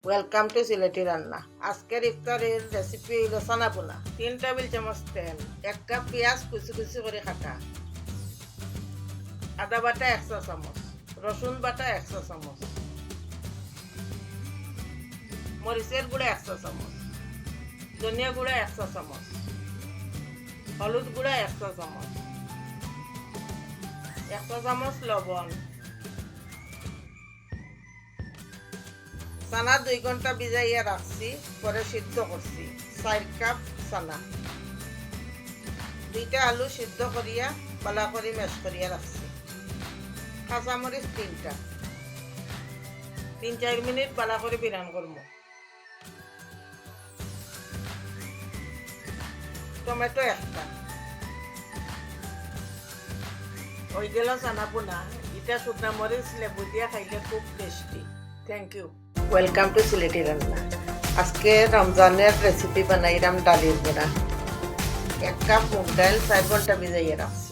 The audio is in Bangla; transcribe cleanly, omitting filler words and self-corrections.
ওয়েলকাম টু সিলেটি রান্না। আজকের ইফতারের রেসিপি হইল সানা পোনা। 3 টেবিল চামচ তেল, 1 কাপ পেঁয়াজ কুচি কুচি করে কাটা, আদা বাটা 1 চা চামচ, রসুন বাটা 1 চা চামচ, মরিচের গুঁড়া 1 চা চামচ, ধনিয়া গুঁড়া 1 চা চামচ, হলুদ গুঁড়া 1 চা চামচ, 1 চা চামচ লবণ। চানা 2 ঘন্টা ভিজাইয়া রাখছি, পরে সিদ্ধ করছি। 4 কাপ চানা, 2টা আলু সিদ্ধ করিয়া পালা করে ম্যাশ করিয়া রাখছি। কাঁচামরিচ 3টা, 3-4 মিনিট পালা করে বিরান করব। টমেটো 1টা। ওই গেল চানা পোনা। এটা শুকনা মরিচ লেবু দিয়া খাইলে খুব tasty. Thank you. Welcome to Sylheti রান্না। আজকে রমজানের রেসিপি বানাইলাম ডালির বড়া। 1 কাপ মুগ ডাল 4 ঘন্টা ভিজাইয়া রাখছি।